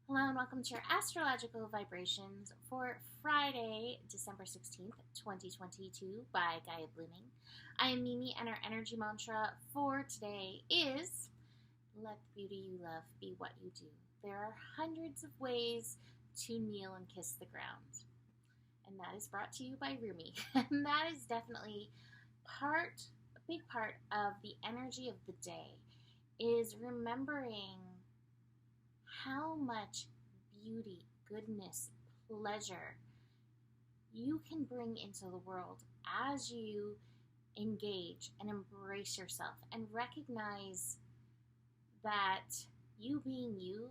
Hello and welcome to your astrological vibrations for Friday, December 16th, 2022 by Gaia Blooming. I am Mimi and our energy mantra for today is let the beauty you love be what you do. There are hundreds of ways to kneel and kiss the ground. And that is brought to you by Rumi. And that is definitely a big part of the energy of the day is remembering how much beauty, goodness, pleasure you can bring into the world as you engage and embrace yourself and recognize that you being you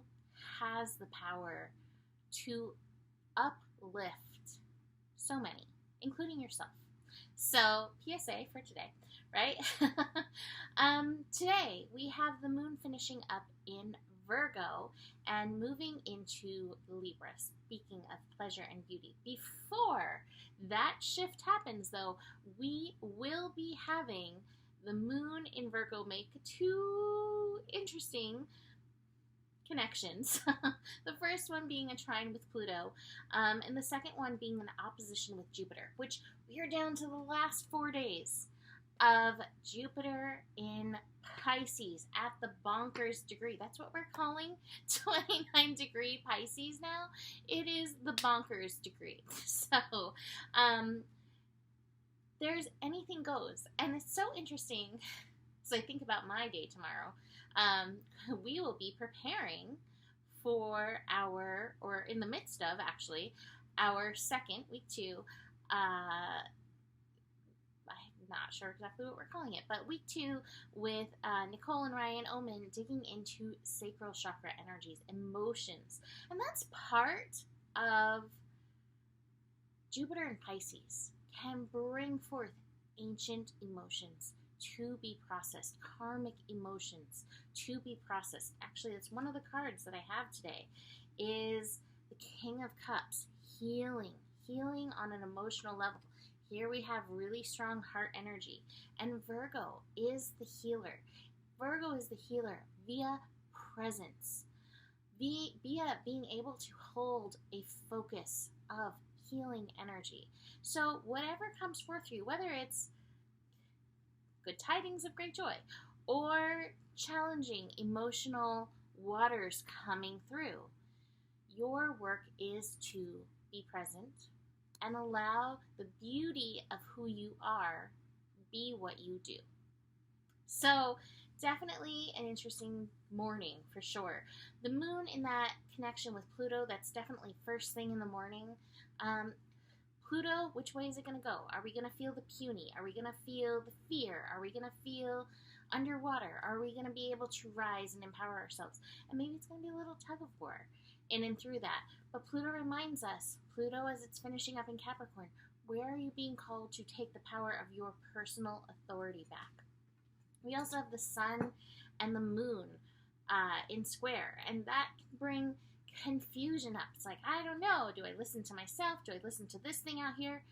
has the power to uplift so many, including yourself. So, PSA for today, right? Today we have the moon finishing up in Virgo and moving into Libra, speaking of pleasure and beauty. Before that shift happens, though, we will be having the moon in Virgo make two interesting connections. The first one being a trine with Pluto, and the second one being an opposition with Jupiter, which we are down to the last 4 days of Jupiter in Pisces at the bonkers degree. That's what we're calling 29-degree Pisces now. It is the bonkers degree. So, there's anything goes. And it's so interesting. So I think about my day tomorrow. We will be preparing for or in the midst of actually, our second week 2, not sure exactly what we're calling it, but week 2 with Nicole and Ryan Oman digging into sacral chakra energies, emotions. And that's part of Jupiter and Pisces can bring forth ancient emotions to be processed, karmic emotions to be processed. Actually, that's one of the cards that I have today is the King of Cups, healing on an emotional level. Here we have really strong heart energy. And Virgo is the healer. Virgo is the healer via presence, via being able to hold a focus of healing energy. So whatever comes forth for you, whether it's good tidings of great joy or challenging emotional waters coming through, your work is to be present and allow the beauty of who you are be what you do. So definitely an interesting morning for sure. The moon in that connection with Pluto, that's definitely first thing in the morning. Pluto, which way is it going to go? Are we going to feel the puny? Are we going to feel the fear? Are we going to feel underwater? Are we going to be able to rise and empower ourselves? And maybe it's going to be a little tug of war in and through that. But Pluto reminds us, Pluto as it's finishing up in Capricorn, where are you being called to take the power of your personal authority back? We also have the sun and the moon in square, and that can bring confusion up. It's like, I don't know, do I listen to myself? Do I listen to this thing out here?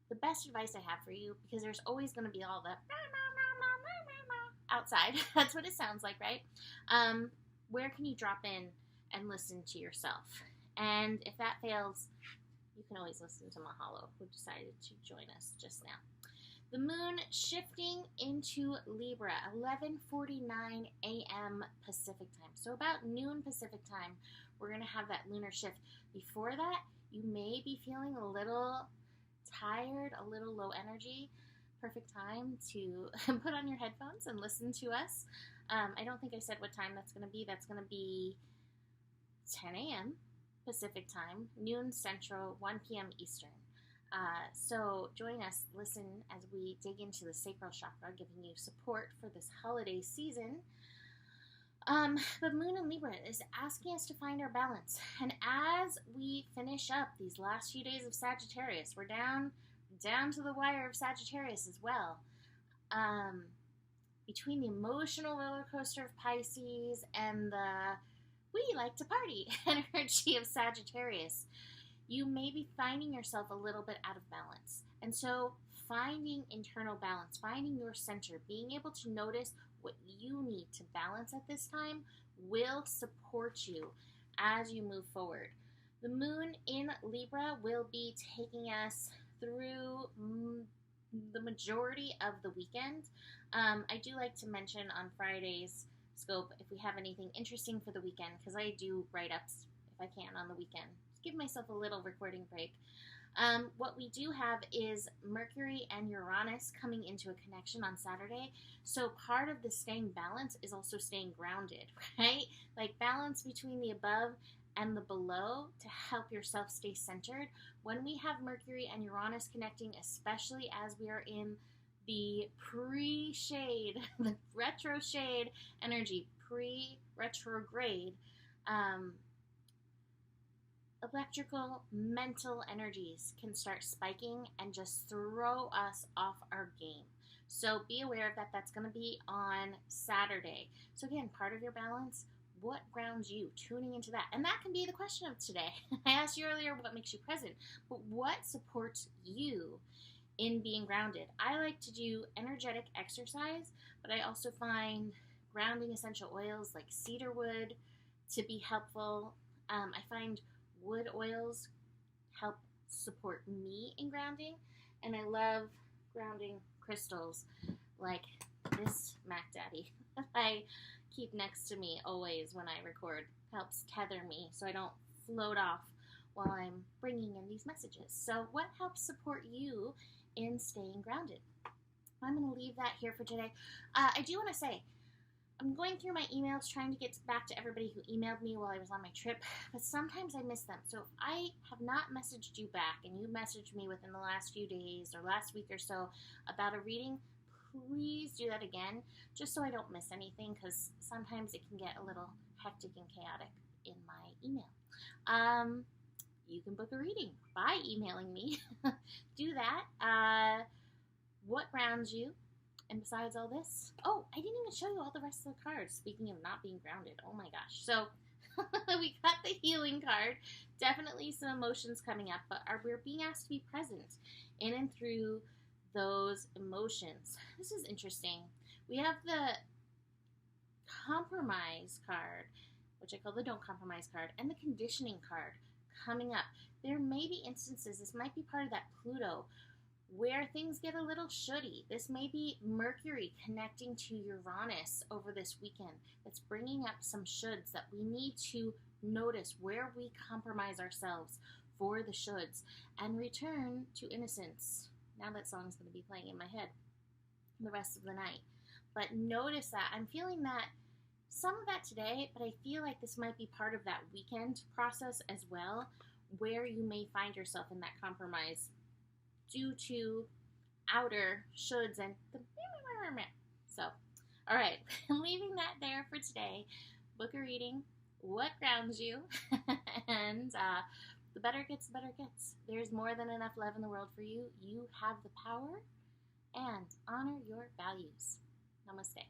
The best advice I have for you, because there's always going to be all the outside. That's what it sounds like, right? Where can you drop in and listen to yourself? And if that fails, you can always listen to Mahalo, who decided to join us just now. The moon shifting into Libra, 11:49 a.m. Pacific time. So about noon Pacific time, we're going to have that lunar shift. Before that, you may be feeling a little tired, a little low energy. Perfect time to put on your headphones and listen to us. I don't think I said what time that's going to be. That's going to be 10 a.m. Pacific time, noon Central, 1 p.m. Eastern. So join us, listen as we dig into the sacral chakra, giving you support for this holiday season. But Moon in Libra is asking us to find our balance. And as we finish up these last few days of Sagittarius, we're down to the wire of Sagittarius as well. Between the emotional roller coaster of Pisces and the we like to party energy of Sagittarius, you may be finding yourself a little bit out of balance. And so finding internal balance, finding your center, being able to notice what you need to balance at this time will support you as you move forward. The moon in Libra will be taking us through the majority of the weekend. I do like to mention on Friday's scope if we have anything interesting for the weekend, because I do write-ups if I can on the weekend. Just give myself a little recording break. What we do have is Mercury and Uranus coming into a connection on Saturday. So part of the staying balanced is also staying grounded, right? Like balance between the above and the below to help yourself stay centered. When we have Mercury and Uranus connecting, especially as we are in the pre-shade, the retro shade energy, pre-retrograde, electrical, mental energies can start spiking and just throw us off our game. So be aware of that. That's going to be on Saturday. So again, part of your balance, what grounds you? Tuning into that. And that can be the question of today. I asked you earlier what makes you present, but what supports you in being grounded? I like to do energetic exercise, but I also find grounding essential oils like cedarwood to be helpful. I find wood oils help support me in grounding, and I love grounding crystals like this Mac Daddy that I keep next to me always when I record. Helps tether me so I don't float off while I'm bringing in these messages. So what helps support you in staying grounded? I'm going to leave that here for today. I do want to say, I'm going through my emails trying to get back to everybody who emailed me while I was on my trip, but sometimes I miss them. So if I have not messaged you back and you messaged me within the last few days or last week or so about a reading, please do that again, just so I don't miss anything, because sometimes it can get a little hectic and chaotic in my email. You can book a reading by emailing me. Do that. What grounds you? And besides all this, oh, I didn't even show you all the rest of the cards. Speaking of not being grounded, oh my gosh. So we got the healing card. Definitely some emotions coming up, but we're being asked to be present in and through those emotions. This is interesting. We have the compromise card, which I call the don't compromise card, and the conditioning card coming up. There may be instances, this might be part of that Pluto, where things get a little shouldy. This may be Mercury connecting to Uranus over this weekend. That's bringing up some shoulds that we need to notice where we compromise ourselves for the shoulds and return to innocence. Now that song's going to be playing in my head the rest of the night. But notice that. I'm feeling that, some of that today, but I feel like this might be part of that weekend process as well, where you may find yourself in that compromise due to outer shoulds and the so, all right, leaving that there for today. Book a reading. What grounds you? And the better it gets, the better it gets. There's more than enough love in the world for you. You have the power, and honor your values. Namaste.